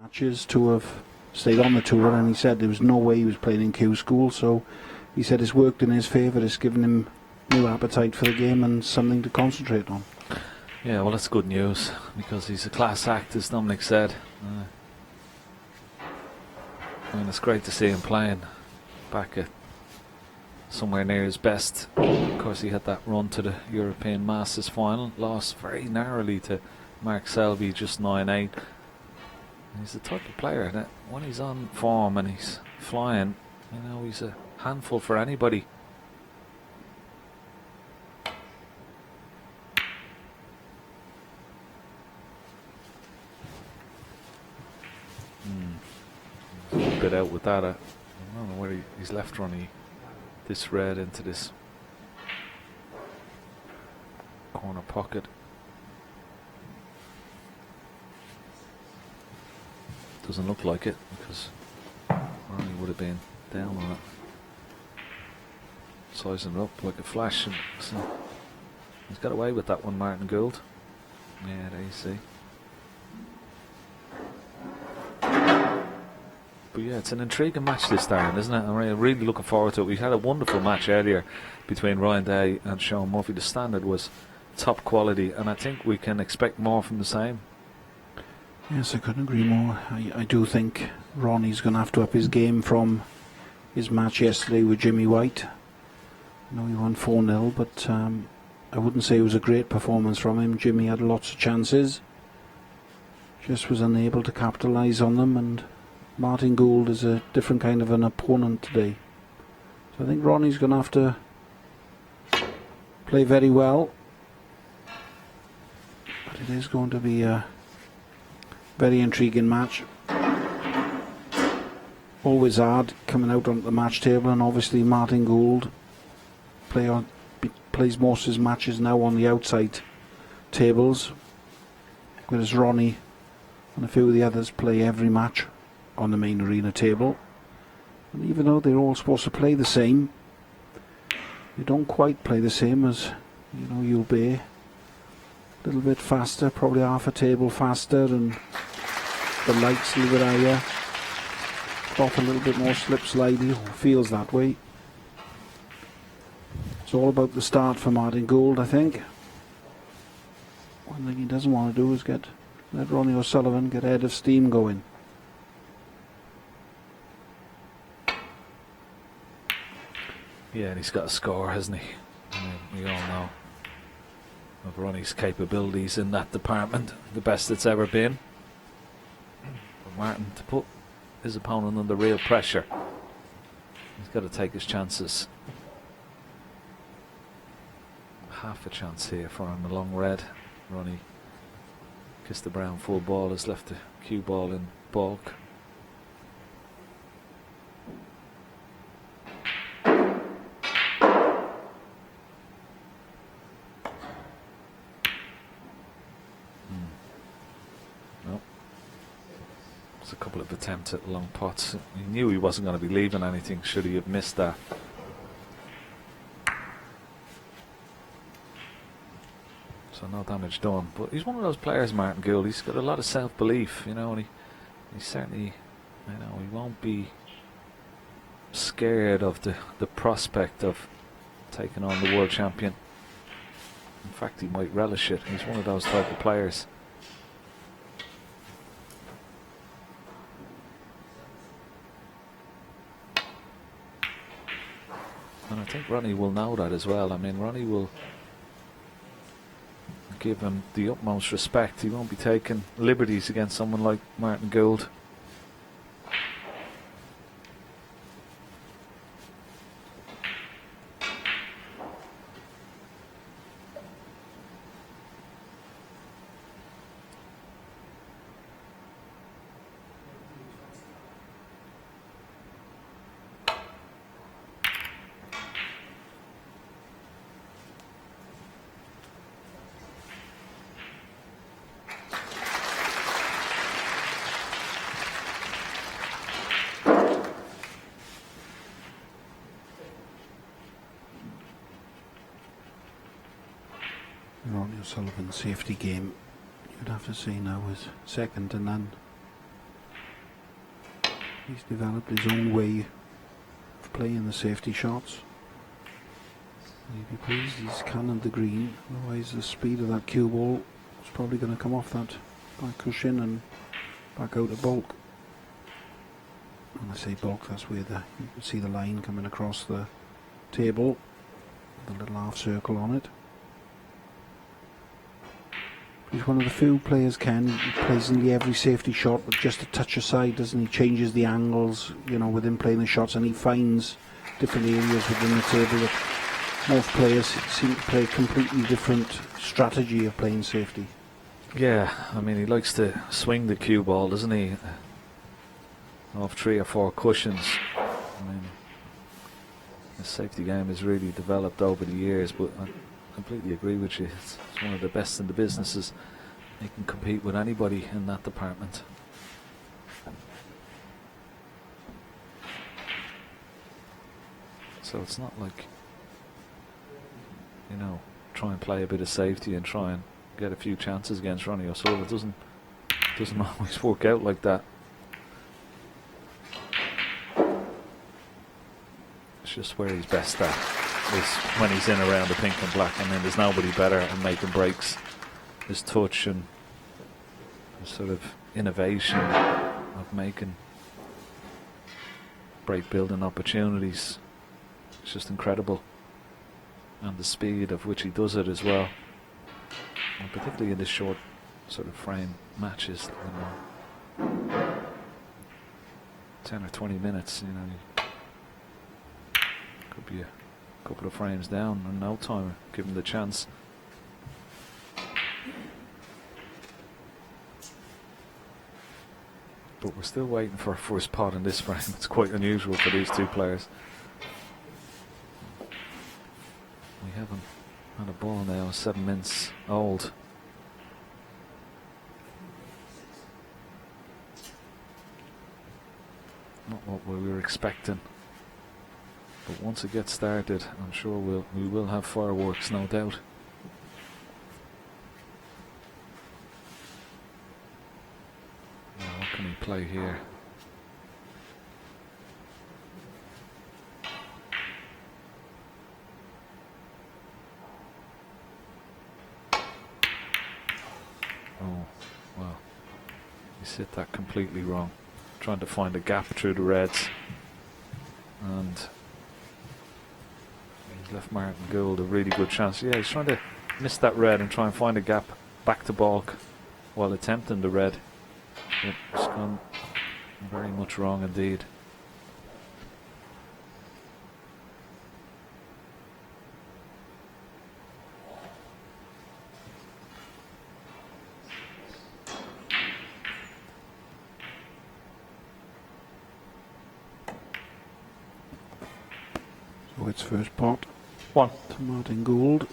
matches to have stayed on the tour, and he said there was no way he was playing in Q school, so he said it's worked in his favour. It's given him new appetite for the game and something to concentrate on. Yeah, well, that's good news, because he's a class act, as Dominic said. I mean, it's great to see him playing back at somewhere near his best. Of course, he had that run to the European Masters final, lost very narrowly to Mark Selby, just 9-8. He's the type of player that when he's on form and he's flying, you know, he's a handful for anybody. A little bit out with that. I don't know where he's left Ronnie this red into this corner pocket. Doesn't look like it, because Ronnie would have been down on it, sizing it up like a flash. And so he's got away with that one, Martin Gould. Yeah, there you see. But yeah, it's an intriguing match this time, isn't it? I'm really looking forward to it. We had a wonderful match earlier between Ryan Day and Sean Murphy. The standard was top quality, and I think we can expect more from the same. Yes, I couldn't agree more. I do think Ronnie's going to have to up his game from his match yesterday with Jimmy White. I know he won 4-0, but I wouldn't say it was a great performance from him. Jimmy had lots of chances, just was unable to capitalise on them, and Martin Gould is a different kind of an opponent today. So I think Ronnie's going to have to play very well. But it is going to be a very intriguing match. Always hard coming out on the match table, and obviously Martin Gould plays most of his matches now on the outside tables, whereas Ronnie and a few of the others play every match on the main arena table. And even though they're all supposed to play the same, they don't quite play the same as, you know, you'll be a little bit faster, probably half a table faster, and the lights a little bit higher, off a little bit more slip slidey, feels that way. It's all about the start for Martin Gould, I think. One thing he doesn't want to do is let Ronnie O'Sullivan get ahead of steam going. Yeah, and he's got a score, hasn't he? I mean, we all know of Ronnie's capabilities in that department, the best it's ever been. But Martin, to put his opponent under real pressure, he's got to take his chances. Half a chance here for him, a long red. Ronnie kissed the brown full ball, has left the cue ball in bulk. A couple of attempts at long pots. He knew he wasn't going to be leaving anything should he have missed that. So no damage done. But he's one of those players, Martin Gould. He's got a lot of self-belief, you know, and he certainly, you know, he won't be scared of the prospect of taking on the world champion. In fact, he might relish it. He's one of those type of players. And I think Ronnie will know that as well. I mean, Ronnie will give him the utmost respect. He won't be taking liberties against someone like Martin Gould. Ronnie O'Sullivan's safety game, you'd have to say now, is second to none. He's developed his own way of playing the safety shots. He'd be pleased he's cannoned the green, otherwise the speed of that cue ball is probably going to come off that back cushion and back out of bulk. When I say bulk, that's where you can see the line coming across the table, with a little half circle on it. He's one of the few players, Ken, he plays nearly every safety shot with just a touch aside, doesn't he? Changes the angles, you know, within playing the shots, and he finds different areas within the table that most players seem to play a completely different strategy of playing safety. Yeah, I mean, he likes to swing the cue ball, doesn't he? Off 3 or 4 cushions. I mean, the safety game has really developed over the years, but I completely agree with you. It's one of the best in the businesses. He can compete with anybody in that department. So it's not like, you know, try and play a bit of safety and try and get a few chances against Ronnie O'Sullivan. It doesn't always work out like that. It's just where he's best at is when he's in around the pink and black, and then there's nobody better at making breaks. His touch and his sort of innovation of making break building opportunities, it's just incredible. And the speed of which he does it as well, and particularly in this short sort of frame matches, you know, 10 or 20 minutes, you know, could be a couple of frames down in no time, given the chance. But we're still waiting for our first pot in this frame. It's quite unusual for these two players. We haven't had a ball now 7 minutes old. Not what we were expecting. But once it gets started, I'm sure we will have fireworks, no doubt. Now, what can he play here? Oh, well, he's hit that completely wrong. Trying to find a gap through the reds, and he's left Martin Gould a really good chance. Yeah, he's trying to miss that red and try and find a gap back to balk while attempting the red. But it's gone very much wrong indeed. So it's first pot. 1. To Martin Gould.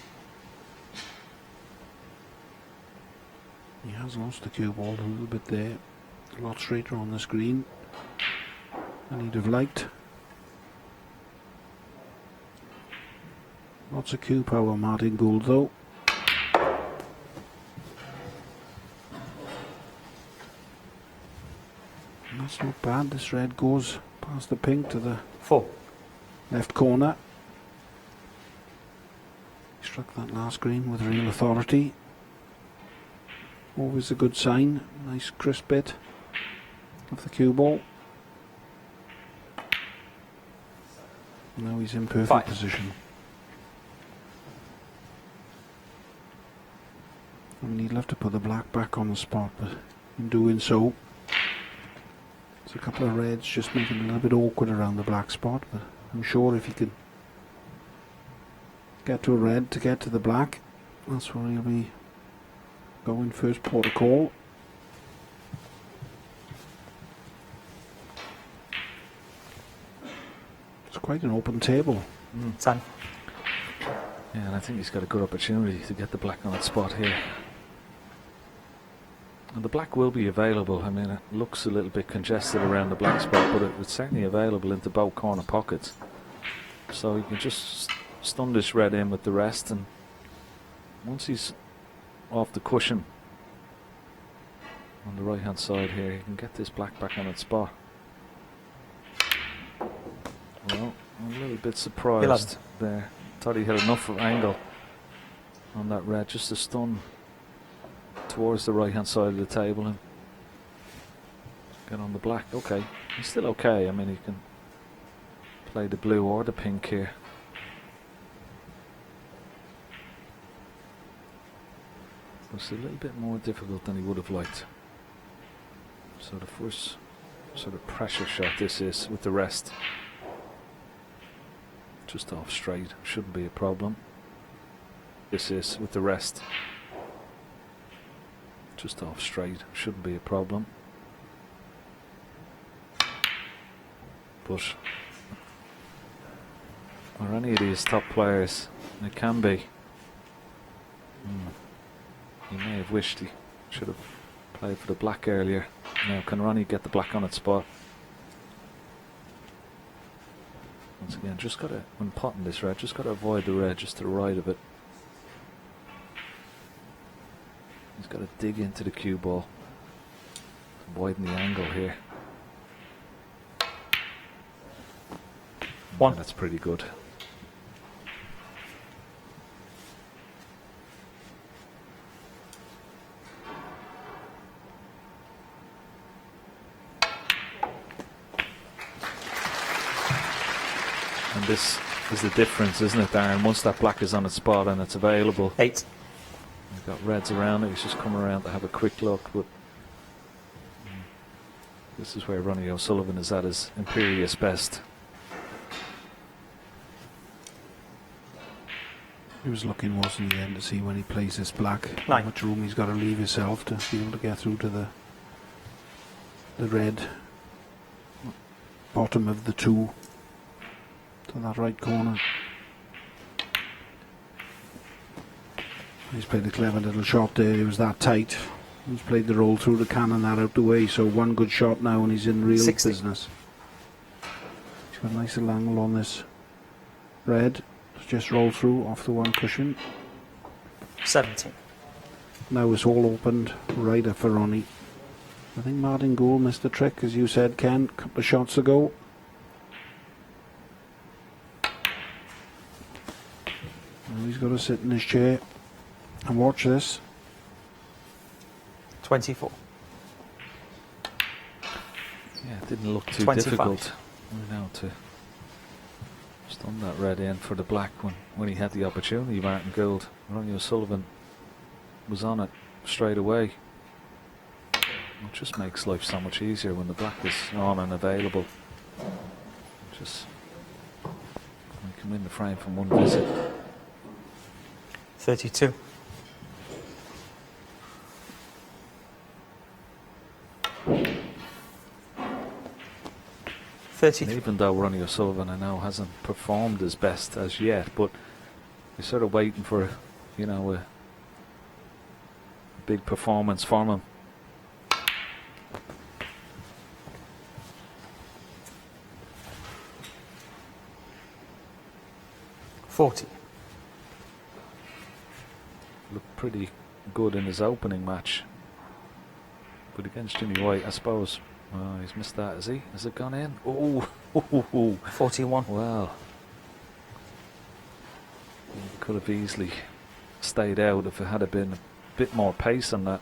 He has lost the cue ball a little bit there. A lot straighter on the screen than he'd have liked. Lots of cue power, Martin Gould, though. And that's not bad. This red goes past the pink to the 4. left corner. He struck that last green with real authority. Always a good sign. Nice crisp bit of the cue ball. Now he's in perfect 5. position. I mean, he'd love to put the black back on the spot, but in doing so, there's a couple of reds just making it a little bit awkward around the black spot. But I'm sure if he could get to a red to get to the black, that's where he'll be going first port of call. It's quite an open table. 10. Yeah, and I think he's got a good opportunity to get the black on its spot here. And the black will be available. I mean, it looks a little bit congested around the black spot, but it's certainly available into both corner pockets. So you can just stun this red in with the rest, and once he's off the cushion on the right hand side here, you can get this black back on its spot. I'm a little bit surprised there. Thought he had enough of angle on that red, just to stun towards the right hand side of the table and get on the black. Okay, he's still okay. I mean, he can play the blue or the pink here. It's a little bit more difficult than he would have liked. So the first sort of pressure shot this is with the rest. Just off straight, shouldn't be a problem. This is with the rest. Just off straight, shouldn't be a problem. But are any of these top players, it can be. He may have wished he should have played for the black earlier. Now can Ronnie get the black on its spot? Once again, just got to, when potting this red, just got to avoid the red just to the right of it. He's got to dig into the cue ball, widen the angle here. One. And that's pretty good. And this is the difference, isn't it, Darren? Once that black is on its spot and it's available. 8. We've got reds around it. He's just come around to have a quick look, but this is where Ronnie O'Sullivan is at his imperious best. He was looking, wasn't he, then, to see when he plays this black, how 9. much room he's got to leave himself to be able to get through to the red bottom of the 2 to that right corner. He's played a clever little shot there. He was that tight. He's played the roll through the cannon that out the way. So one good shot now and he's in real 60. business. He's got a nice little angle on this red. Just roll through off the one cushion. 17. Now it's all opened right up for Ronnie. I think Martin Gould missed the trick, as you said, Ken, a couple of shots ago. Now he's got to sit in his chair and watch this. 24. Yeah, it didn't look too 25. difficult. Now to stun that red in for the black when he had the opportunity. Martin Gould, Ronnie O'Sullivan was on it straight away. It just makes life so much easier when the black is on and available. Just we can win the frame from one visit. 32. And even though Ronnie O'Sullivan, I know, hasn't performed his best as yet, but you're sort of waiting for, you know, a big performance from him. $40. Looked pretty good in his opening match, but against Jimmy White, I suppose. Oh, he's missed that, has he? Has it gone in? Oh, 41. well. He could have easily stayed out if it had been a bit more pace on that.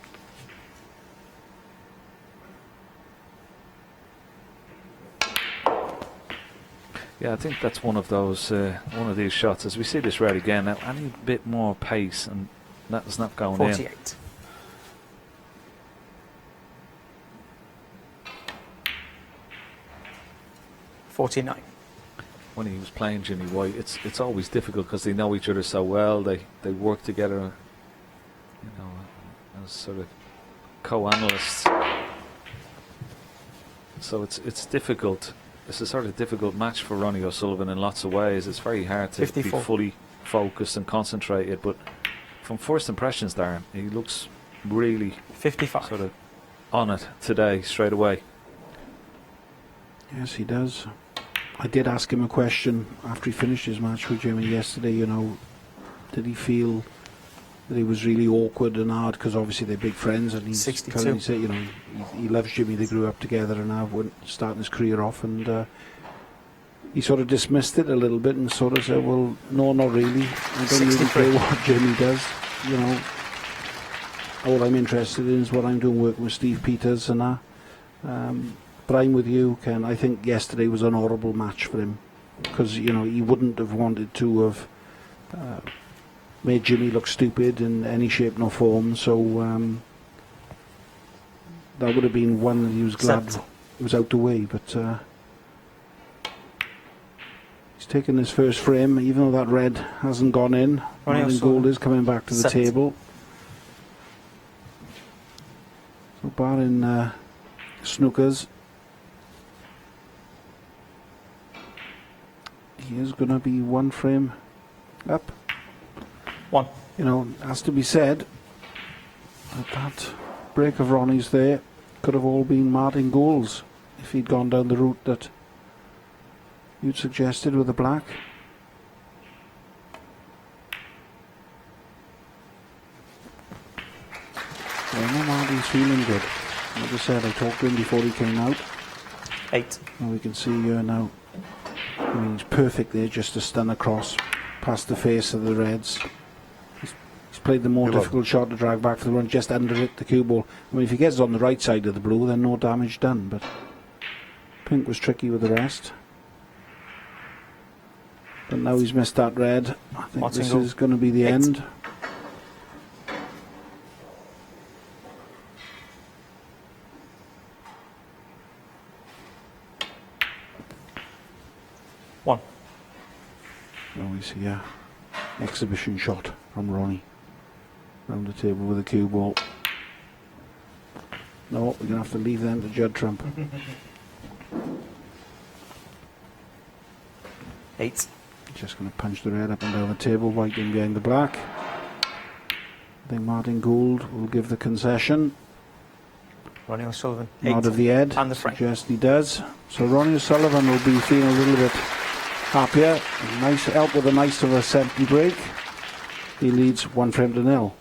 Yeah, I think that's one of those, one of these shots. As we see this red again, now any bit more pace, and that is not going 48. in. 49. When he was playing Jimmy White, it's always difficult because they know each other so well. They work together, you know, as sort of co-analysts. So it's difficult. It's a sort of difficult match for Ronnie O'Sullivan in lots of ways. It's very hard to 54. be fully focused and concentrated. But from first impressions, Darren, he looks really 55. sort of on it today, straight away. Yes, he does. I did ask him a question after he finished his match with Jimmy yesterday, you know, did he feel that he was really awkward and hard, because obviously they're big friends, and he's 62. currently said, you know, he loves Jimmy, they grew up together and now went starting his career off, and he sort of dismissed it a little bit and sort of said, well, no, not really. I don't really 63. care what Jimmy does. You know, all I'm interested in is what I'm doing working with Steve Peters and that. But I'm with you, Ken. I think yesterday was an horrible match for him because, you know, he wouldn't have wanted to have made Jimmy look stupid in any shape nor form. So that would have been one that he was glad it was out the way. But he's taken his first frame, even though that red hasn't gone in. Ronnie Gould is coming back to the 70. table. So barring Snookers, he is going to be one frame up. 1. You know, it has to be said that break of Ronnie's there could have all been Martin Gould's if he'd gone down the route that you'd suggested with the black. I know Marty's feeling good. Like I said, I talked to him before he came out. 8. And we can see here now, I mean, he's perfect there just to stun across past the face of the Reds. He's played the more difficult shot to drag back for the run, just under it, the cue ball. I mean, if he gets on the right side of the blue, then no damage done, but pink was tricky with the rest. But now he's missed that red. I think this is going to be the end. 1. Now we see a exhibition shot from Ronnie. Round the table with a cue ball. No, we're going to have to leave them to Judd Trump. 8. Just going to punch the red up and down the table, white in behind the black. I think Martin Gould will give the concession. Ronnie O'Sullivan. 8. Nod of the head. And the frame. Suggest he does. So Ronnie O'Sullivan will be feeling a little bit happier. Nice help with a nice of a 70 break. He leads 1-0.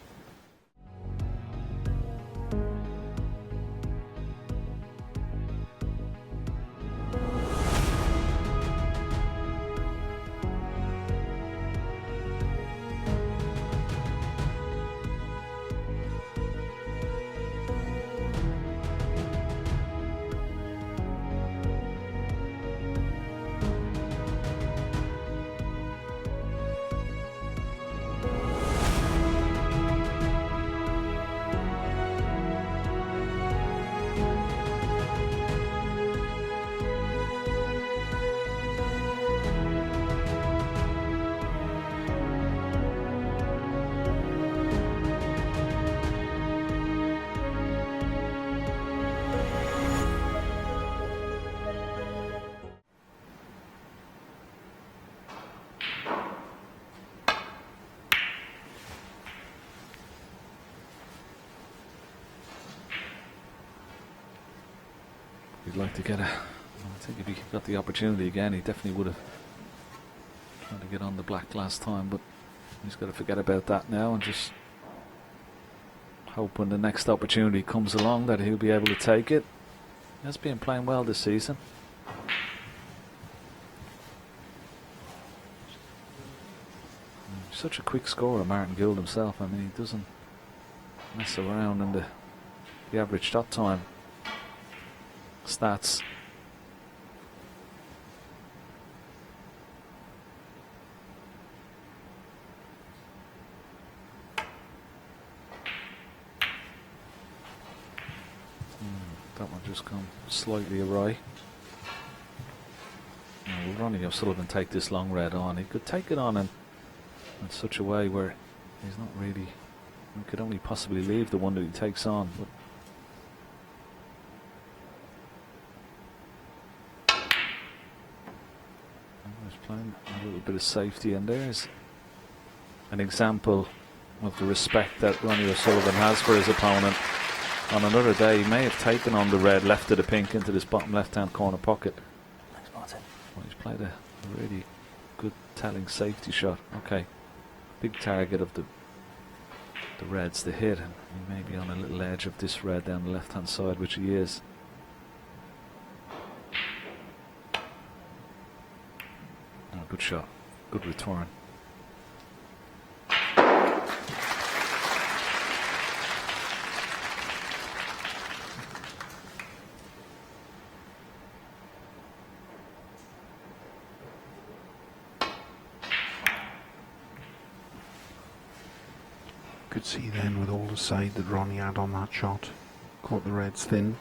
He'd like to get I think if he got the opportunity again, he definitely would have tried to get on the black last time, but he's got to forget about that now and just hope when the next opportunity comes along that he'll be able to take it. He has been playing well this season. Such a quick scorer, Martin Gould himself. I mean, he doesn't mess around in the average shot time stats. That one just come slightly awry. Now, will Ronnie O'Sullivan take this long red on? He could take it on in such a way where he's not really, he could only possibly leave the one that he takes on, but he's playing a little bit of safety, and there's an example of the respect that Ronnie O'Sullivan has for his opponent. On another day, he may have taken on the red, left of the pink into this bottom left-hand corner pocket. Thanks, Martin. Well, he's played a really good telling safety shot. Okay, big target of the Reds to hit, and he may be on a little edge of this red down the left-hand side, which he is. Good shot. Good return. Could see then with all the side that Ronnie had on that shot. Caught the reds thin.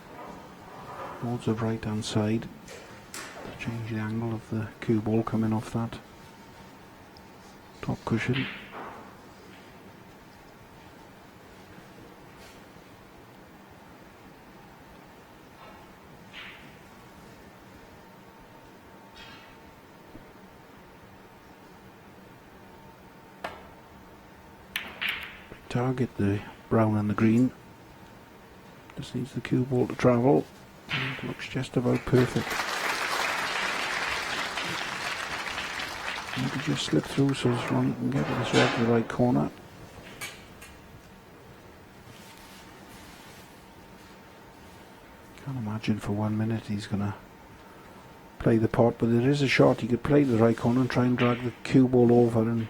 Loads of right hand side to change the angle of the cue ball coming off that top cushion. Target the brown and the green. Just needs the cue ball to travel. And it looks just about perfect. Maybe just slip through so Ronnie can get this red to the right corner. Can't imagine for 1 minute he's going to play the pot, but there is a shot he could play to the right corner and try and drag the cue ball over and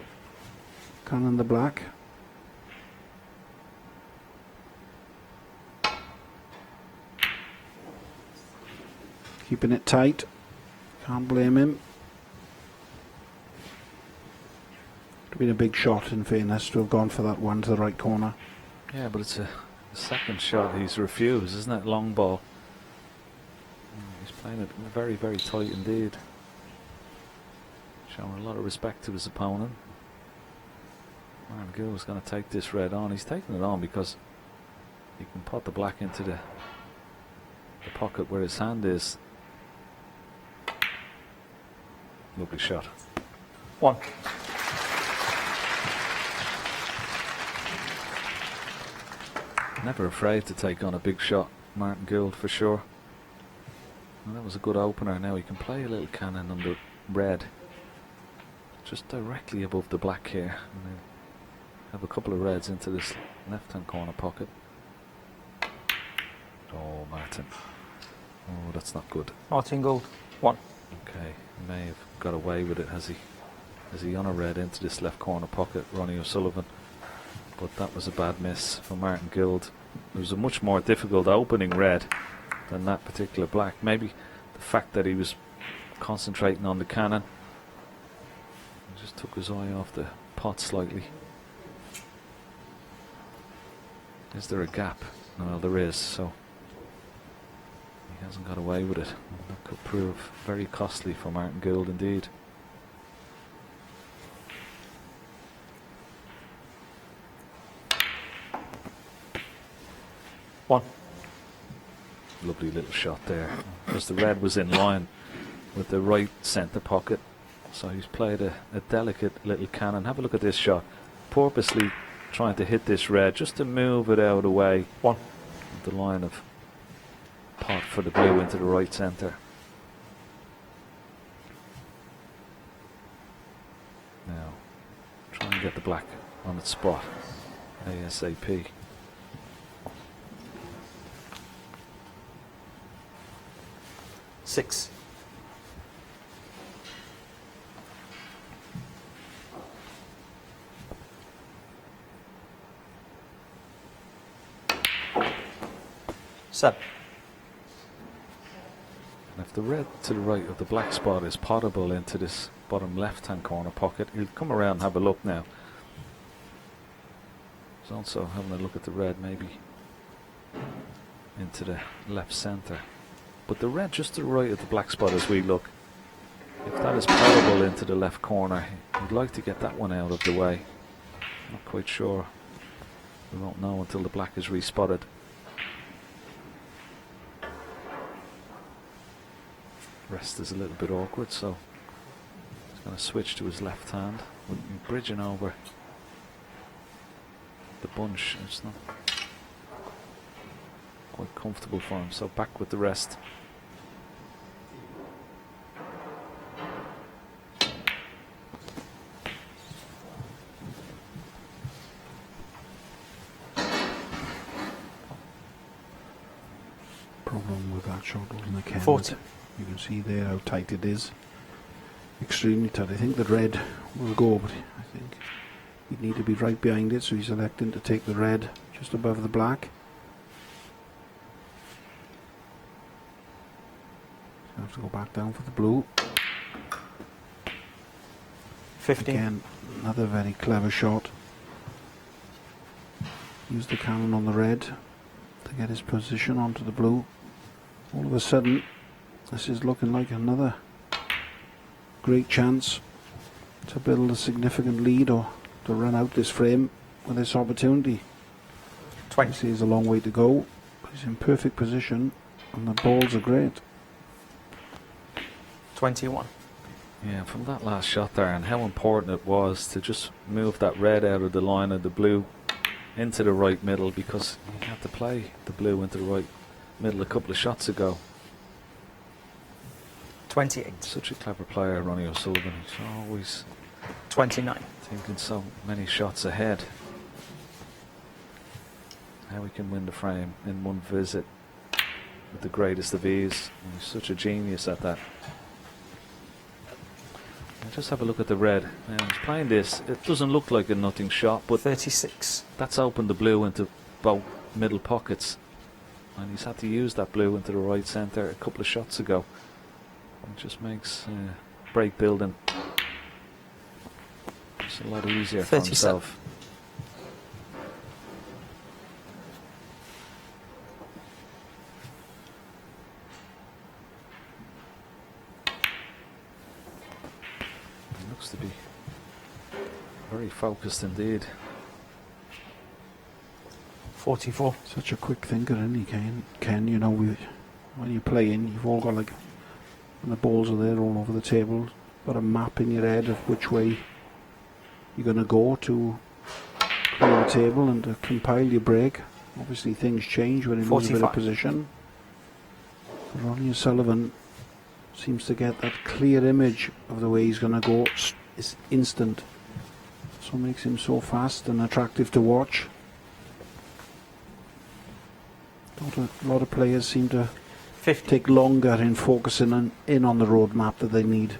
cannon the black. Keeping it tight. Can't blame him. Would have been a big shot in fairness to have gone for that one to the right corner. Yeah, but it's a second shot he's refused, isn't it? Long ball. He's playing it very, very tight indeed. Showing a lot of respect to his opponent. Martin Gould's going to take this red on. He's taking it on because he can pot the black into the pocket where his hand is. Lovely shot. 1. Never afraid to take on a big shot, Martin Gould, for sure. And that was a good opener. Now he can play a little cannon under red, just directly above the black here, and then have a couple of reds into this left-hand corner pocket. Oh, Martin. Oh, that's not good. Martin Gould. 1. Okay, he may have got away with it. Has he on a red into this left corner pocket, Ronnie O'Sullivan? But that was a bad miss for Martin Gould. It was a much more difficult opening red than that particular black. Maybe the fact that he was concentrating on the cannon, he just took his eye off the pot slightly. Is there a gap? No, there is, so he hasn't got away with it. That could prove very costly for Martin Gould indeed. One. Lovely little shot there, because the red was in line with the right centre pocket, so he's played a delicate little cannon. Have a look at this shot, purposely trying to hit this red just to move it out of the way. 1. The line of pot for the blue into the right centre. Now try and get the black on its spot ASAP. Six. Seven. And if the red to the right of the black spot is potable into this bottom left hand corner pocket, he'll come around and have a look now. He's also having a look at the red maybe into the left centre. But the red just to the right of the black spot as we look, if that is potable into the left corner, he'd like to get that one out of the way. Not quite sure. We won't know until the black is respotted. Rest is a little bit awkward, so he's going to switch to his left hand. We're bridging over the bunch. It's not quite comfortable for him, so back with the rest. Problem with that shot wasn't the Ken. 40. You can see there how tight it is. extremely tight. I think the red will go, but I think he'd need to be right behind it, so he's electing to take the red just above the black. So have to go back down for the blue. 15. Again, another very clever shot. Use the cannon on the red to get his position onto the blue. All of a sudden, this is looking like another great chance to build a significant lead or to run out this frame with this opportunity. 20. He has a long way to go, but he's in perfect position and the balls are great. 21. Yeah, from that last shot there, and how important it was to just move that red out of the line of the blue into the right middle, because he had to play the blue into the right middle a couple of shots ago. 28. Such a clever player, Ronnie O'Sullivan. He's always 29. thinking so many shots ahead. How he can win the frame in one visit with the greatest of ease. And he's such a genius at that. And just have a look at the red. Now he's playing this. It doesn't look like a nothing shot, but 36. that's opened the blue into both middle pockets. And he's had to use that blue into the right centre a couple of shots ago. It just makes break building just a lot easier for 37. himself. He looks to be very focused indeed. 44. Such a quick thinker, isn't he, Ken? You know, when you play in, you've all got like, when the balls are there all over the table, got a map in your head of which way you're going to go to clear the table and to compile your break. Obviously things change when you lose a bit of 45. position. But Ronnie O'Sullivan seems to get that clear image of the way he's going to go. It's instant. So it makes him so fast and attractive to watch. A lot of players seem to 50. take longer in focusing in on the road map that they need.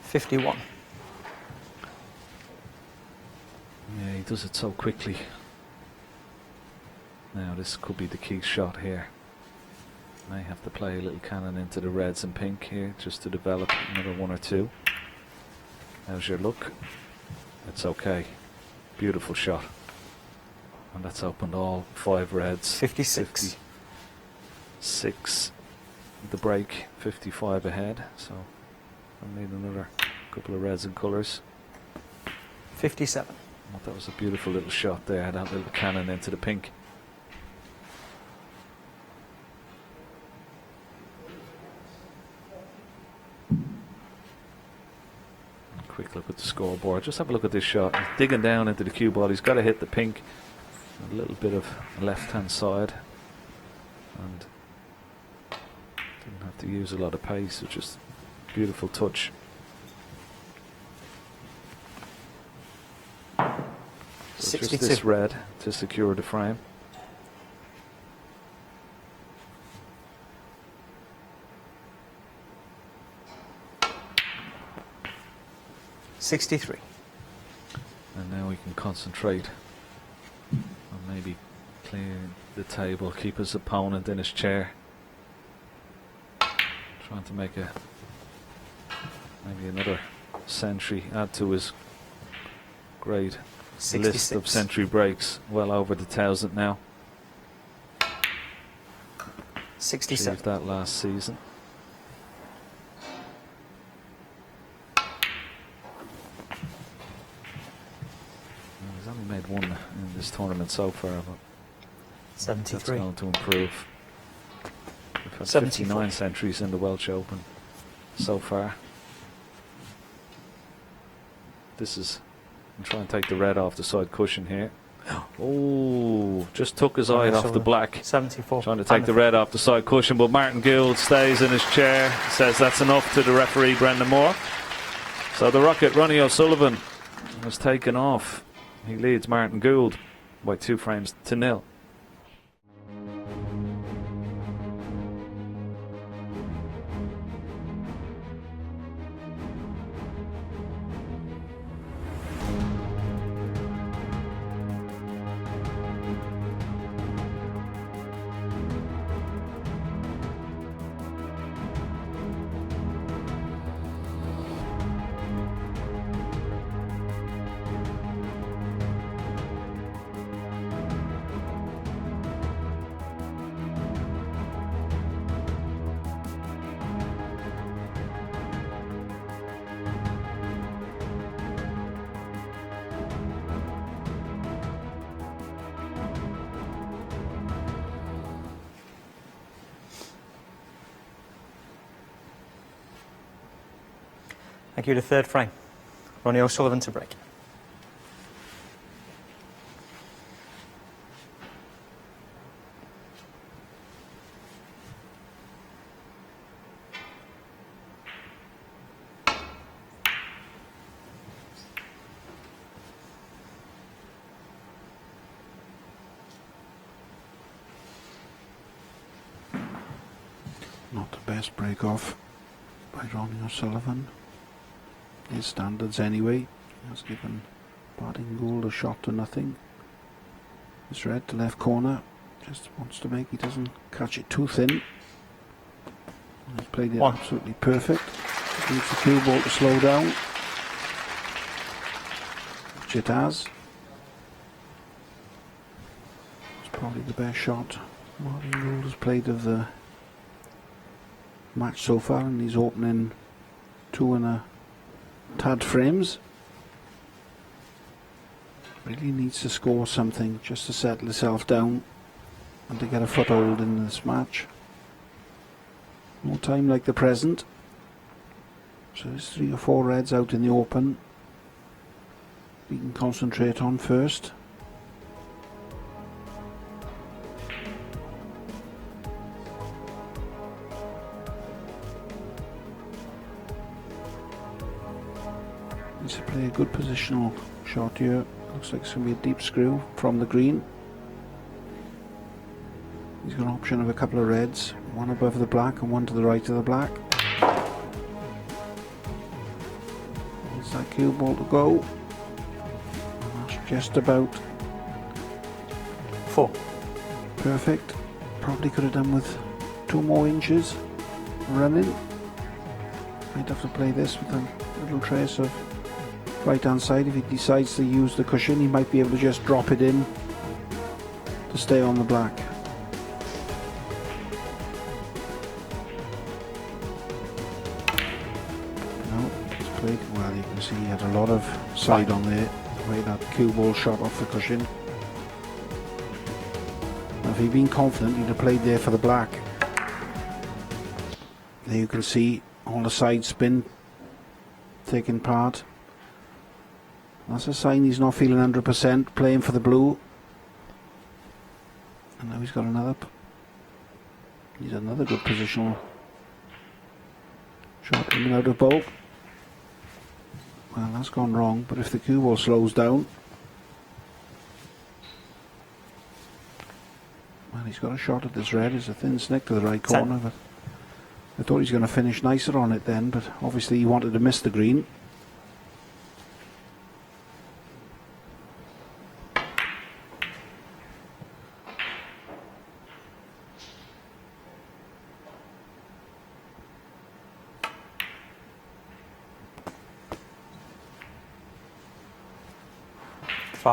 51. Yeah, he does it so quickly. Now this could be the key shot here. May have to play a little cannon into the reds and pink here just to develop another one or two. How's your look? It's okay. Beautiful shot. And that's opened all 5 reds. 56. 56 the break, 55 ahead, so I need another couple of reds and colours. 57. Well, that was a beautiful little shot there, that little cannon into the pink. Quick look at the scoreboard. Just have a look at this shot. He's digging down into the cue ball. He's got to hit the pink. A little bit of left hand side. And didn't have to use a lot of pace, which is beautiful touch. So just 62. this red to secure the frame. $63. And now we can concentrate on maybe clearing the table, keep his opponent in his chair. Trying to make maybe another century, add to his great 66. list of century breaks, well over the 1,000 now. 67. Achieved that last season. He's only made one in this tournament so far, but that's 73. going to improve. We've had 74. 59 centuries in the Welsh Open so far. This is, I'm trying to take the red off the side cushion here. Oh, just took his eye off the black. 74. Trying to take the red off the side cushion, but Martin Gould stays in his chair, says that's enough to the referee Brendan Moore. So the rocket, Ronnie O'Sullivan, was taken off. He leads Martin Gould by 2 frames to 0. Thank you to third frame. Ronnie O'Sullivan to break. Not the best break off by Ronnie O'Sullivan. His standards anyway. He has given Martin Gould a shot to nothing. It's red to left corner. Just wants to make, he doesn't catch it too thin. He's played it absolutely perfect. Needs the cue ball to slow down, which it has. It's probably the best shot Martin Gould has played of the match so far, and he's opening 2 and a tad frames. Really needs to score something just to settle himself down and to get a foothold in this match. No time like the present. So there's 3 or 4 reds out in the open we can concentrate on first. Needs to play a good positional shot here. Looks like it's going to be a deep screw from the green. He's got an option of a couple of reds, one above the black and one to the right of the black. Needs that cue ball to go. And that's just about 4. perfect. Probably could have done with 2 more inches running. Might have to play this with a little trace of right hand side. If he decides to use the cushion, he might be able to just drop it in to stay on the black. No, he's played well. You can see he had a lot of side on there, the way that cue ball shot off the cushion. Now, if he'd been confident, he'd have played there for the black. There you can see all the side spin taking part. That's a sign he's not feeling 100%, playing for the blue. And now he's got another good positional shot in and out of bowl. Well, that's gone wrong, but if the cue ball slows down, well, he's got a shot at this red. It's a thin snick to the right corner, but I thought he was going to finish nicer on it then, but obviously he wanted to miss the green.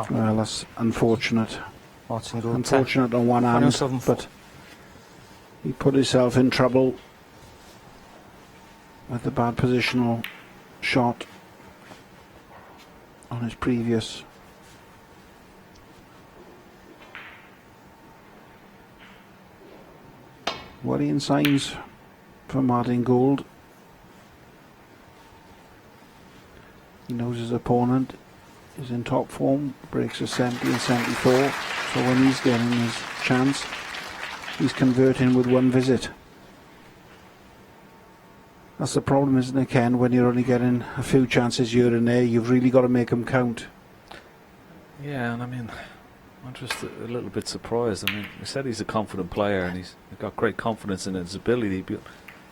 Well, that's unfortunate. Unfortunate on one hand, but he put himself in trouble with the bad positional shot on his previous. Worrying signs for Martin Gould. He knows his opponent is in top form, breaks of 70 and 74, so when he's getting his chance, he's converting with 1 visit. That's the problem, isn't it, Ken? When you're only getting a few chances here and there, you've really got to make them count. Yeah, and I mean, I'm just a little bit surprised. I mean, he said he's a confident player and he's got great confidence in his ability, but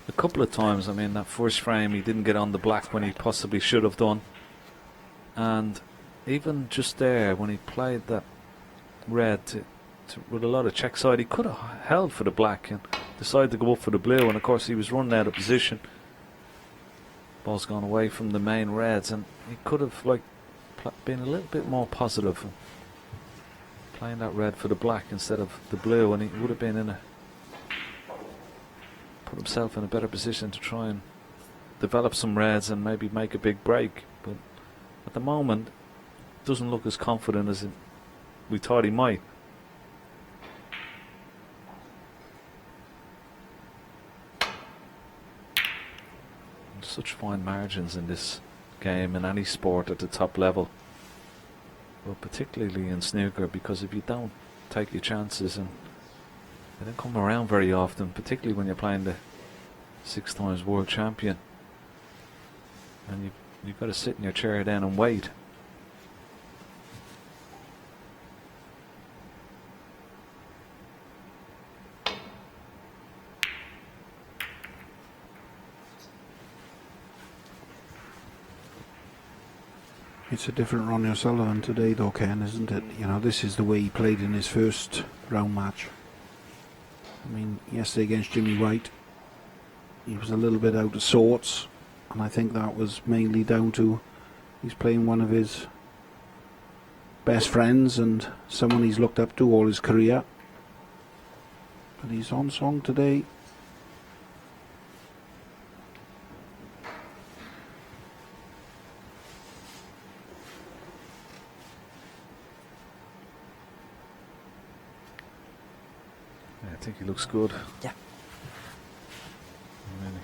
a couple of times, I mean, that first frame he didn't get on the black when he possibly should have done, and even just there when he played that red with a lot of check side, he could have held for the black and decided to go up for the blue, and of course he was running out of position. Ball's gone away from the main reds, and he could have been a little bit more positive and playing that red for the black instead of the blue, and he would have been put himself in a better position to try and develop some reds and maybe make a big break. But at the moment, doesn't look as confident as we thought he might. Such fine margins in this game, in any sport at the top level, but particularly in snooker, because if you don't take your chances, and they don't come around very often, particularly when you're playing the 6 times world champion, and you've got to sit in your chair then and wait. It's a different Ronnie O'Sullivan today though, Ken, isn't it? You know, this is the way he played in his first round match. I mean, yesterday against Jimmy White, he was a little bit out of sorts, and I think that was mainly down to he's playing one of his best friends and someone he's looked up to all his career. But he's on song today. I think he looks good. Yeah. Really.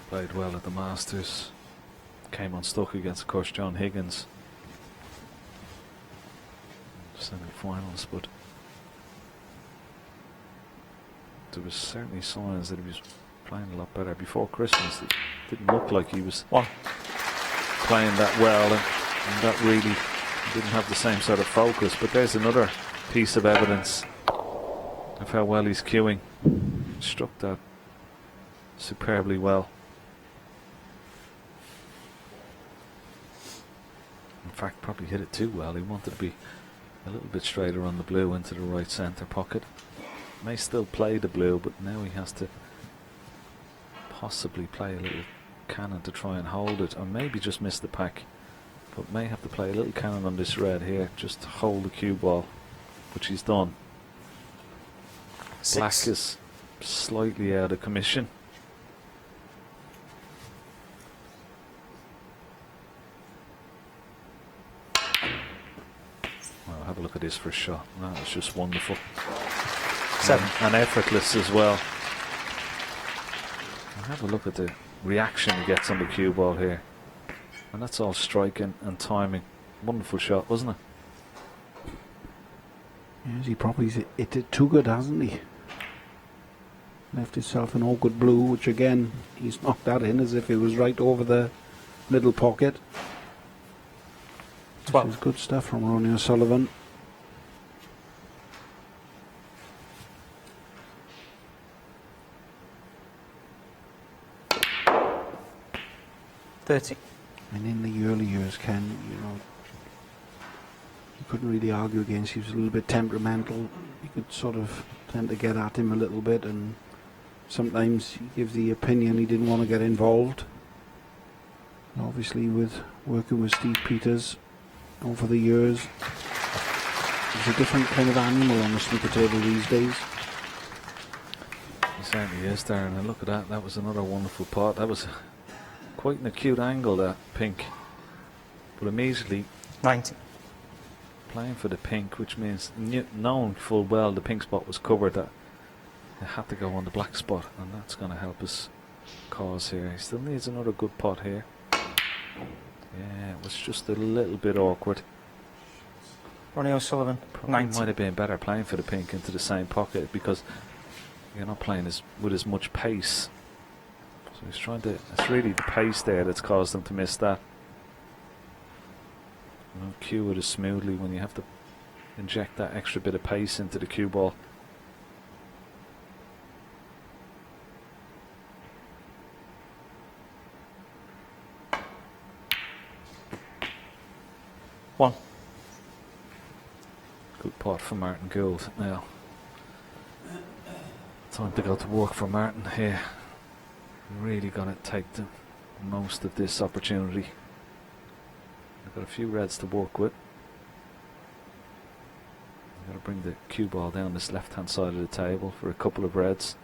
Played well at the Masters. Came unstuck against, of course, John Higgins. Semi-finals, but there was certainly signs that he was playing a lot better before Christmas. It didn't look like he was playing that well, and that really didn't have the same sort of focus. But there's another piece of evidence of how well he's cueing. Struck that superbly well. In fact, probably hit it too well. He wanted to be a little bit straighter on the blue into the right centre pocket. May still play the blue, but now he has to possibly play a little cannon to try and hold it, or maybe just miss the pack. But may have to play a little cannon on this red here just to hold the cue ball, which he's done. 6. Black is slightly out of commission. Well, have a look at this for a shot. That was just wonderful. 7. And effortless as well. And have a look at the reaction he gets on the cue ball here. And that's all striking and timing. Wonderful shot, wasn't it? Yes, he probably hit it too good, hasn't he? Left himself an awkward blue, which again, he's knocked that in as if it was right over the middle pocket. 12. This is good stuff from Ronnie O'Sullivan. And in the early years, Ken, you know, you couldn't really argue against. He was a little bit temperamental. You could sort of tend to get at him a little bit, and sometimes he gives the opinion he didn't want to get involved. And obviously, with working with Steve Peters over the years, he's a different kind of animal on the snooker table these days. He certainly is, Darren. And look at that. That was another wonderful pot. That was quite an acute angle, that pink. But immediately 90. playing for the pink, which means knowing full well the pink spot was covered, that it had to go on the black spot, and that's going to help his cause here. He still needs another good pot here. Yeah, it was just a little bit awkward. Ronnie O'Sullivan, Probably 90. might have been better playing for the pink into the same pocket, because you're not playing with as much pace. So he's trying to, it's really the pace there that's caused him to miss that. You don't cue it as smoothly when you have to inject that extra bit of pace into the cue ball. One. Good pot for Martin Gould now. Time to go to work for Martin here. Really gonna take the most of this opportunity. I've got a few reds to work with. I've got to bring the cue ball down this left hand side of the table for a couple of reds.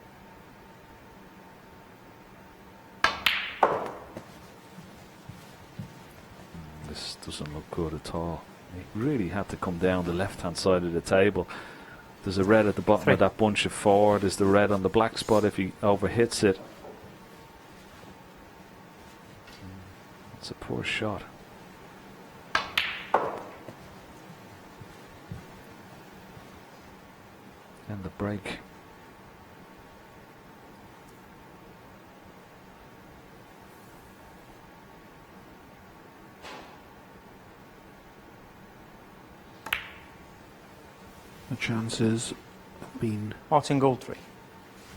This doesn't look good at all. He really had to come down the left hand side of the table. There's a red at the bottom 3. of that bunch of 4. There's the red on the black spot if he overhits it. It's a poor shot. And the break. The chances have been Martin Gould 3.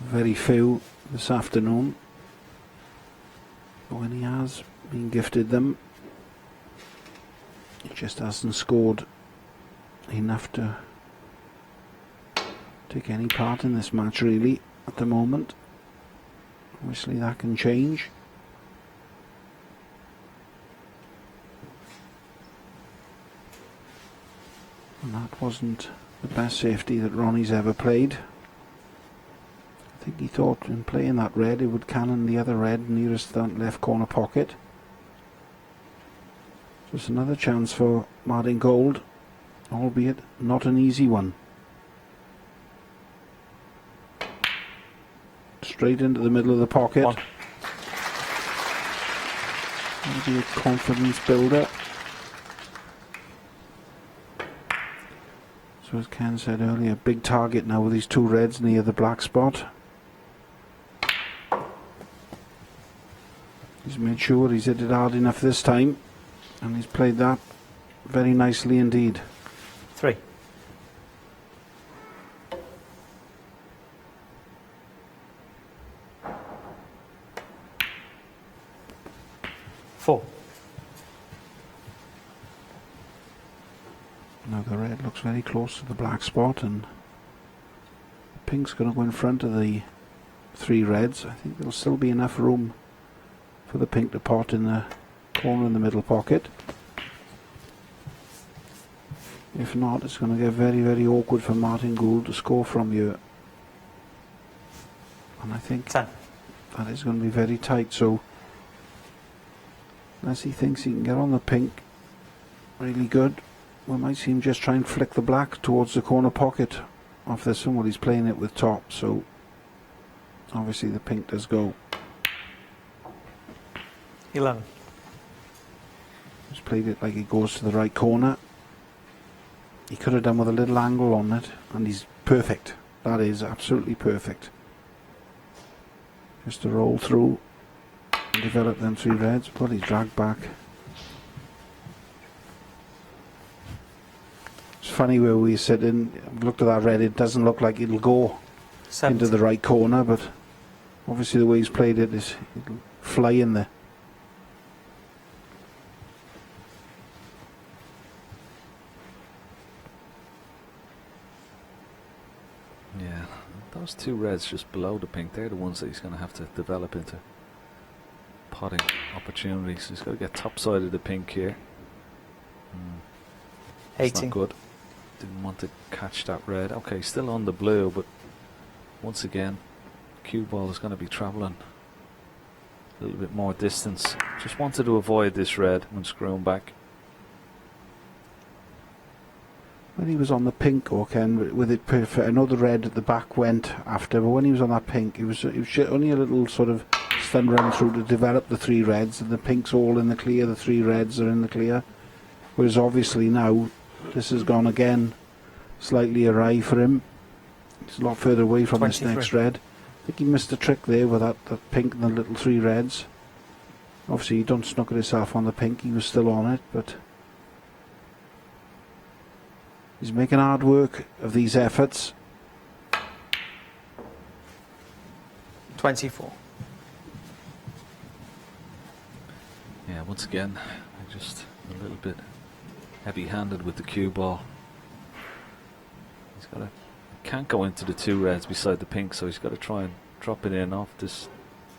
very few this afternoon. But when he has been gifted them, he just hasn't scored enough to take any part in this match really at the moment. Obviously that can change. And that wasn't the best safety that Ronnie's ever played. I think he thought in playing that red he would cannon the other red nearest that left corner pocket. Just another chance for Martin Gould, albeit not an easy one. Straight into the middle of the pocket. 1. That'll be a confidence builder. So as Ken said earlier, big target now with these 2 reds near the black spot. He's made sure he's hit it hard enough this time, and he's played that very nicely indeed. 3. Four. Now the red looks very close to the black spot, and the pink's going to go in front of the 3 reds. I think there'll still be enough room for the pink to pot in the corner in the middle pocket. If not, it's going to get very, very awkward for Martin Gould to score from here. And I think 10. that is going to be very tight, so unless he thinks he can get on the pink really good, we might see him just try and flick the black towards the corner pocket of this one while he's playing it with top. So obviously the pink does go. 11. He's played it like it goes to the right corner. He could have done with a little angle on it, and he's perfect. That is absolutely perfect. Just to roll through and develop them 3 reds, but he's dragged back. It's funny where we sit in, looked at that red, it doesn't look like it'll go 7. into the right corner, but obviously the way he's played it is it'll fly in there. Yeah, those 2 reds just below the pink, they're the ones that he's going to have to develop into potting opportunities. He's got to get top side of the pink here. It's 18. not good. Didn't want to catch that red. Okay, still on the blue, but once again, cue ball is going to be travelling a little bit more distance. Just wanted to avoid this red when screwing back. When he was on the pink, or Ken, with it perfect, I know the red at the back went after, but when he was on that pink, it was only a little sort of stun run through to develop the 3 reds, and the pink's all in the clear, the 3 reds are in the clear. Whereas obviously now, this has gone again slightly awry for him. He's a lot further away from this 23. next red. I think he missed a trick there with that pink and the little 3 reds. Obviously you don't snooker yourself on the pink, he was still on it, but he's making hard work of these efforts. 24. Yeah, once again, just a little bit heavy-handed with the cue ball. He's got to, can't go into the 2 reds beside the pink, so he's got to try and drop it in off this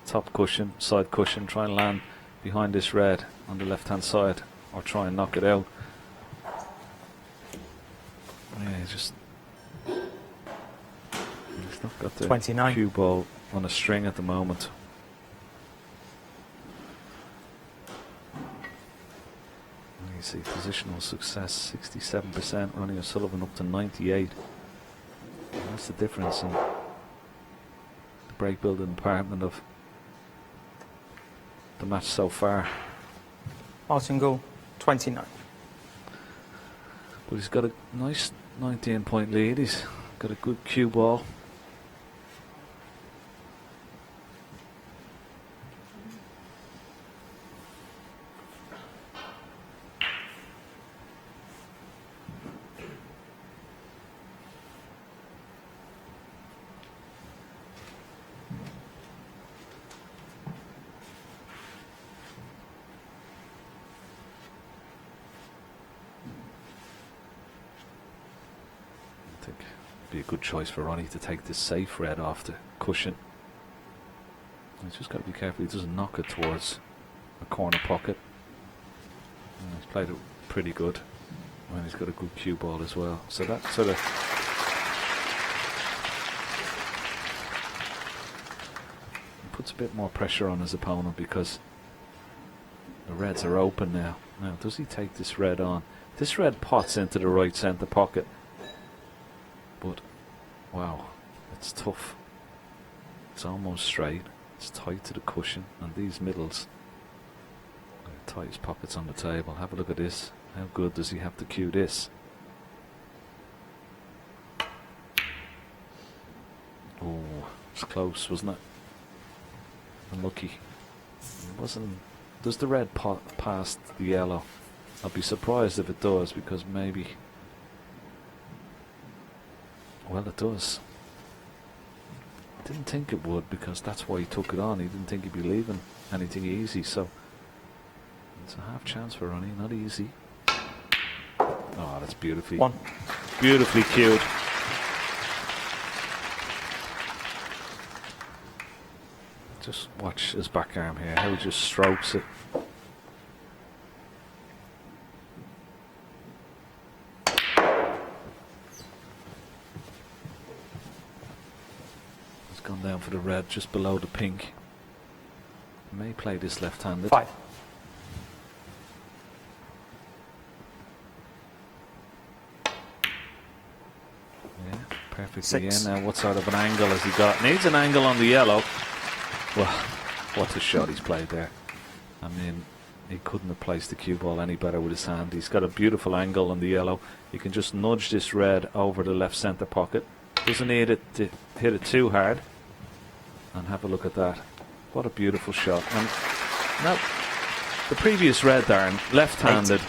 top cushion, side cushion, try and land behind this red on the left-hand side, or try and knock it out. Yeah, he's not got the 29. cue ball on a string at the moment. You see positional success 67%, Ronnie O'Sullivan up to 98. That's the difference in the break building department of the match so far. Martin Gould, 29. But he's got a nice 19-point lead. He's got a good cue ball. I think it'd be a good choice for Ronnie to take this safe red off the cushion. He's just got to be careful he doesn't knock it towards a corner pocket. And he's played it pretty good, and he's got a good cue ball as well. So that sort of puts a bit more pressure on his opponent, because the reds are open now. Now, does he take this red on? This red pots into the right centre pocket. But, wow, it's tough. It's almost straight. It's tight to the cushion. And these middles are the tightest pockets on the table. Have a look at this. How good does he have to cue this? Oh, it's close, wasn't it? Unlucky. It wasn't. Does the red pot past the yellow? I'll be surprised if it does, because maybe. Well, it does. Didn't think it would, because that's why he took it on. He didn't think he'd be leaving anything easy, so it's a half chance for Ronnie. Not easy. Oh, that's beautifully cued. Just watch his back arm here, how he just strokes it. He's gone down for the red just below the pink. He may play this left-handed. 5. Yeah, perfectly 6. in. Now what sort of an angle has he got? Needs an angle on the yellow. Well, what a shot he's played there. I mean, he couldn't have placed the cue ball any better with his hand. He's got a beautiful angle on the yellow. He can just nudge this red over the left centre pocket. Doesn't need it to hit it too hard. And have a look at that. What a beautiful shot. And now, the previous red, Darren, left-handed,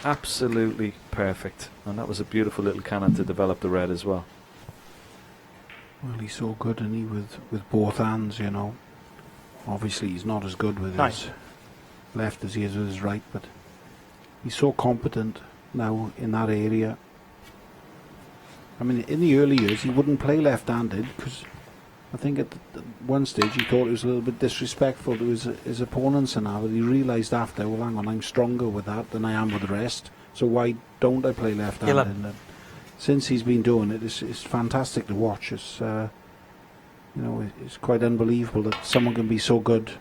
absolutely perfect. And that was a beautiful little cannon to develop the red as well. Well, he's so good, and he with both hands, you know. Obviously, he's not as good with his left as he is with his right, but he's so competent now in that area. I mean, in the early years, he wouldn't play left-handed, because I think at one stage he thought it was a little bit disrespectful to his opponents and that, but he realised after, well, hang on, I'm stronger with that than I am with the rest, so why don't I play left-handed? And since he's been doing it, it's fantastic to watch. It's you know, it's quite unbelievable that someone can be so good,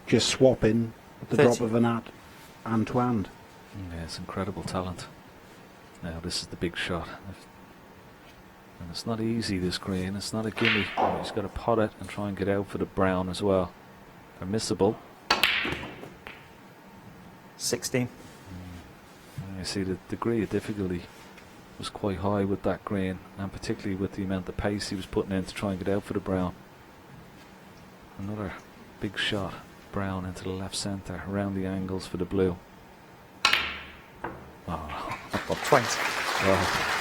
just swapping at the drop of an hat, hand to hand. Yeah, it's incredible talent. Now this is the big shot. And it's not easy, this green. It's not a gimme. He's got to pot it and try and get out for the brown as well. Permissible. 16. You see the degree of difficulty was quite high with that green, and particularly with the amount of pace he was putting in to try and get out for the brown. Another big shot. Brown into the left centre, around the angles for the blue. Oh. 20. Oh.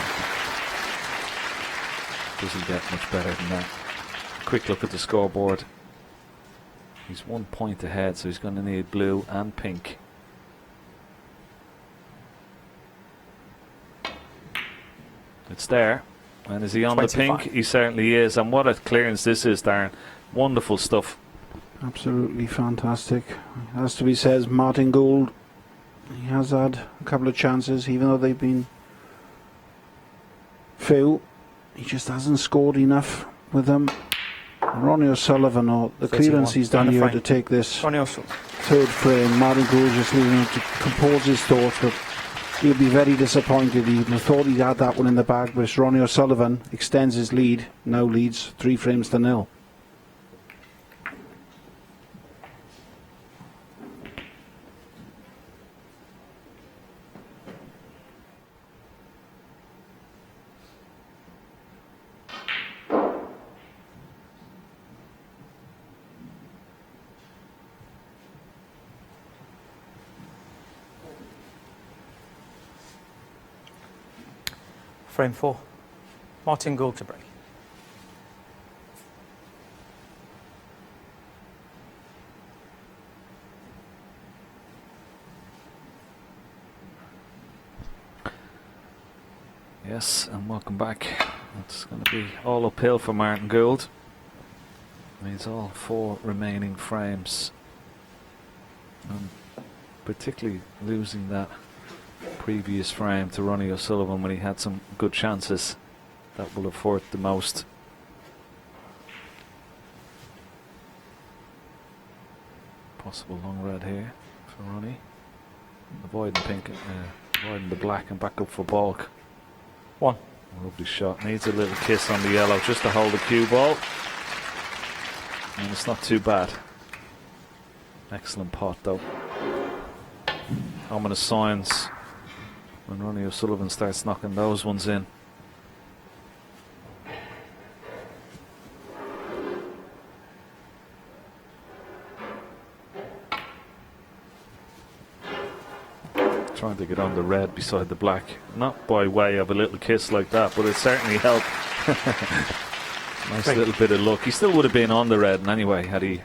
Doesn't get much better than that. Quick look at the scoreboard. He's 1 point ahead, so he's going to need blue and pink. It's there. And is he on 25. the pink? He certainly is. And what a clearance this is, Darren. Wonderful stuff. Absolutely fantastic. It has to be said, Martin Gould, he has had a couple of chances, even though they've been few. He just hasn't scored enough with them. Ronnie O'Sullivan, or the 31. clearance he's done here to take this Ronnie O'Sullivan. third frame. Martin Gould just leaving him to compose his thoughts, but He'll be very disappointed. He would have thought he'd had that one in the bag, but it's Ronnie O'Sullivan extends his lead. Now leads 3 frames to 0. Frame 4. Martin Gould to break. Yes, and welcome back. It's going to be all uphill for Martin Gould. Needs all 4 remaining frames. And particularly losing that previous frame to Ronnie O'Sullivan when he had some good chances. That will have hurt the most. Possible long red here for Ronnie. Avoiding pink, avoiding the black and back up for balk. 1. Lovely shot. Needs a little kiss on the yellow just to hold the cue ball. And it's not too bad. Excellent pot though. Ominous signs when Ronnie O'Sullivan starts knocking those ones in. Trying to get on the red beside the black. Not by way of a little kiss like that, but it certainly helped. Nice Great. little bit of luck. He still would have been on the red anyway had he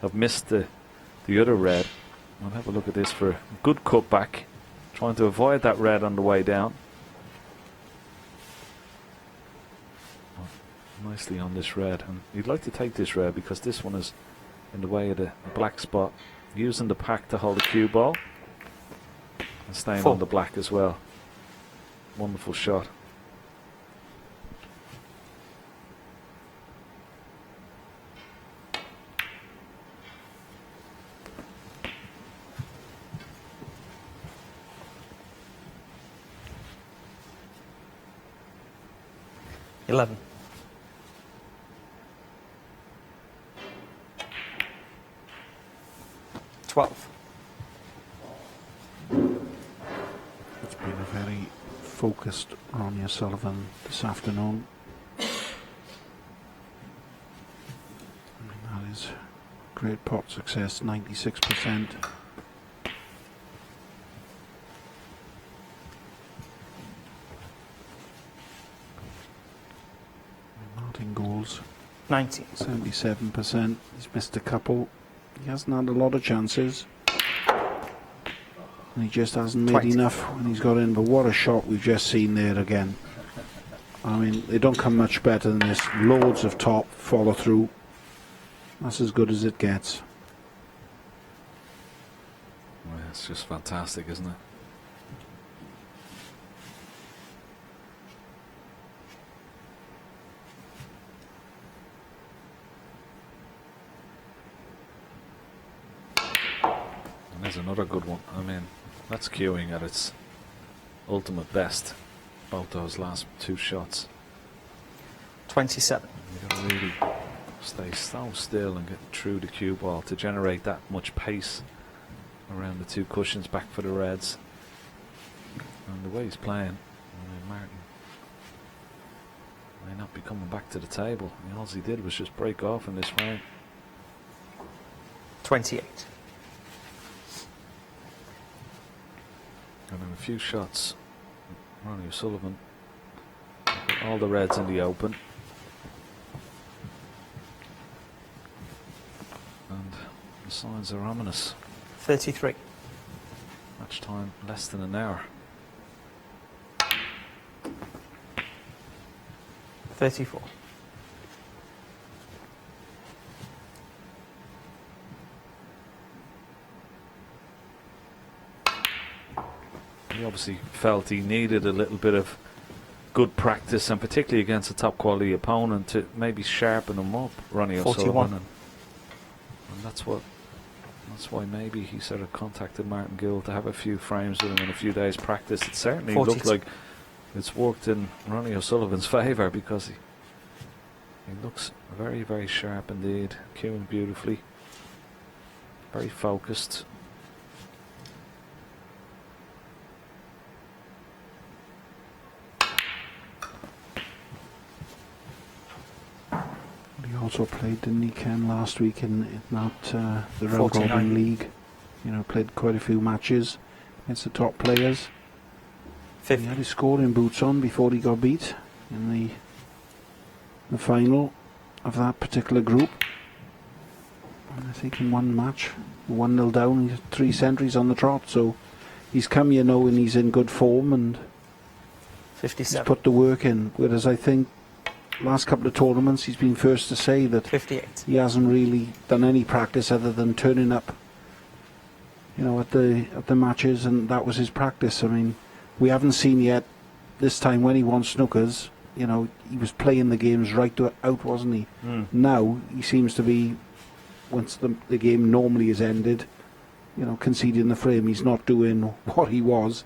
have missed the other red. I'll have a look at this for a good cutback. Trying to avoid that red on the way down. Oh, nicely on this red. And you'd like to take this red because this one is in the way of the black spot. Using the pack to hold the cue ball. And staying 4. on the black as well. Wonderful shot. $11. $12. It's been a very focused Ronnie O'Sullivan this afternoon. I mean, that is great pot success, 96%. Martin Gould's 90. 77%. He's missed a couple. He hasn't had a lot of chances. And he just hasn't made 20. enough when he's got in. But what a shot we've just seen there again. I mean, they don't come much better than this. Loads of top follow through. That's as good as it gets. Well, it's just fantastic, isn't it? And there's another good one. I mean, that's cueing at its ultimate best. Both those last 2 shots. 27. You got to really stay so still and get through the cue ball to generate that much pace around the 2 cushions back for the reds. And the way he's playing, I mean, Martin may not be coming back to the table. I mean, all he did was just break off in this frame. 28. And in a few shots, Ronnie O'Sullivan, all the reds in the open. And the signs are ominous. 33. Match time less than an hour. 34. He obviously felt he needed a little bit of good practice, and particularly against a top quality opponent, to maybe sharpen him up, Ronnie 41. O'Sullivan. And that's what That's why maybe he sort of contacted Martin Gould to have a few frames with him in a few days' practice. It certainly 42. looked like it's worked in Ronnie O'Sullivan's favour, because he looks very, very sharp indeed, cueing beautifully, very focused. He also played, didn't he, Ken, last week in that the round 49. robin league. You know, played quite a few matches against the top players. 50. He had his scoring boots on before he got beat in the final of that particular group. And I think in one match, 1-0 down, he had 3 centuries on the trot. So he's come here knowing he's in good form and he's 57. put the work in. Whereas I think last couple of tournaments he's been first to say that 58. he hasn't really done any practice other than turning up, you know, at the matches, and that was his practice. I mean, we haven't seen yet this time when he won snookers. You know, he was playing the games right out, wasn't he? Now he seems to be, once the game normally is ended, you know, conceding the frame. He's not doing what he was,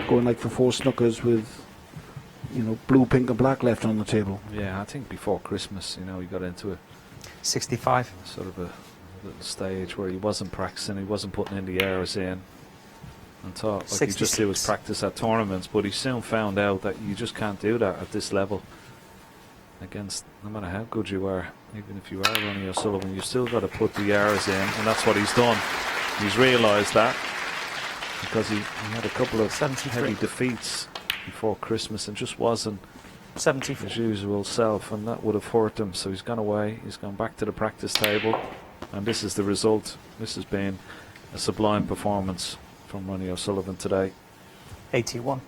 going like for 4 snookers with, you know, blue, pink and black left on the table. Yeah, I think before Christmas, you know, he got into a 65. sort of a little stage where he wasn't practicing, he wasn't putting in the errors in, and thought like he just do his practice at tournaments, but he soon found out that you just can't do that at this level against, no matter how good you are, even if you are Ronnie O'Sullivan, you've still got to put the errors in, and that's what he's done. He's realised that, because he had a couple of 73. heavy defeats before Christmas and just wasn't 74. his usual self, and that would have hurt him. So he's gone away, he's gone back to the practice table, and this is the result. This has been a sublime performance from Ronnie O'Sullivan today. 81.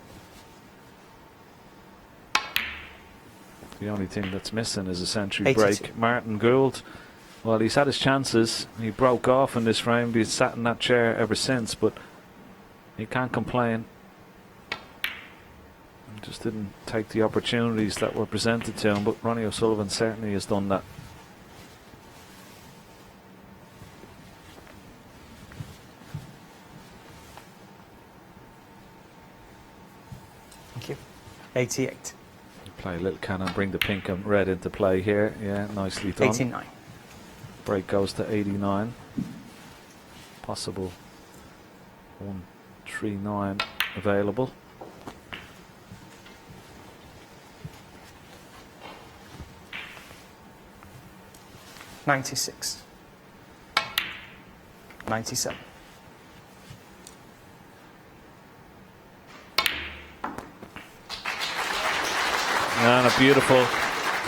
The only thing that's missing is a century 82. break. Martin Gould, well, he's had his chances. He broke off in this round. He's sat in that chair ever since, but he can't complain. He just didn't take the opportunities that were presented to him, but Ronnie O'Sullivan certainly has done that. Thank you. 88. Play a little cannon, bring the pink and red into play here. Yeah, nicely done. 89. Break goes to 89. Possible 139 available. $96. 97. And a beautiful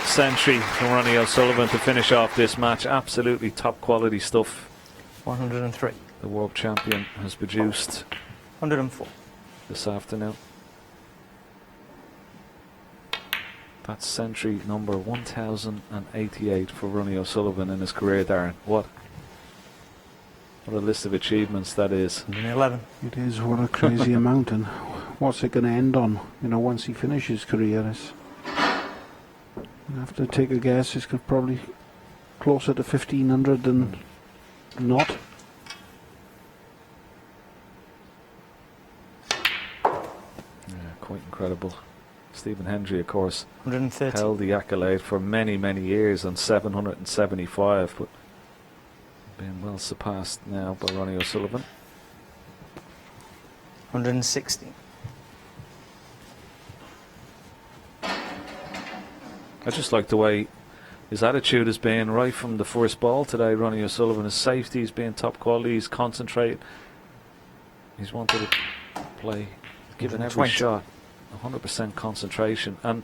century from Ronnie O'Sullivan to finish off this match. Absolutely top quality stuff 103. the world champion has produced 104. this afternoon. That's century number 1088 for Ronnie O'Sullivan in his career, Darren. What a list of achievements that is. 111. It is, what a crazy amount, and what's it going to end on? You know, once he finishes his career, you have to take a guess. It's probably closer to 1,500 than not. Yeah, quite incredible. Stephen Hendry, of course, 130. held the accolade for many, many years on 775, but being well surpassed now by Ronnie O'Sullivan. 160. I just like the way his attitude has been right from the first ball today. Ronnie O'Sullivan, his safety has been top quality. He's concentrated. He's wanted to play, given every 20. shot 100% concentration, and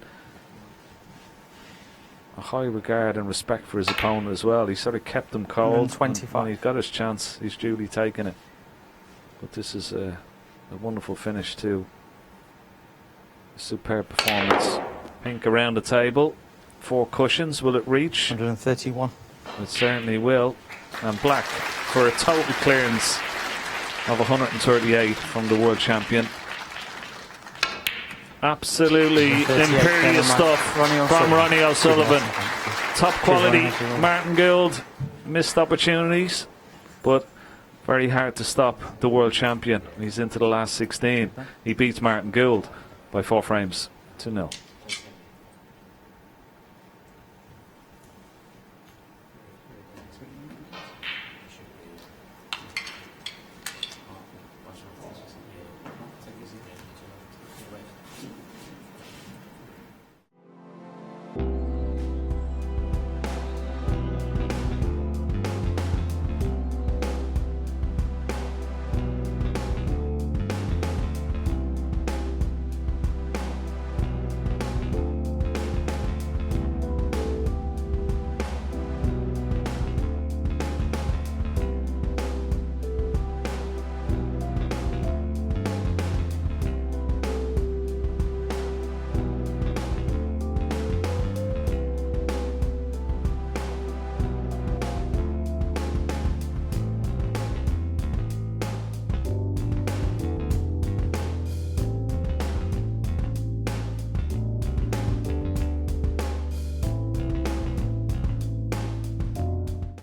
a high regard and respect for his opponent as well. He sort of kept him cold. 125. When he's got his chance, he's duly taken it. But this is a wonderful finish to a superb performance. Pink around the table. 4 cushions. Will it reach? 131. It certainly will. And black for a total clearance of 138 from the world champion. Absolutely imperious stuff from Ronnie O'Sullivan. Top quality. Martin Gould missed opportunities, but Very hard to stop the world champion. He's into the last 16. He beats Martin Gould by 4 frames to 0.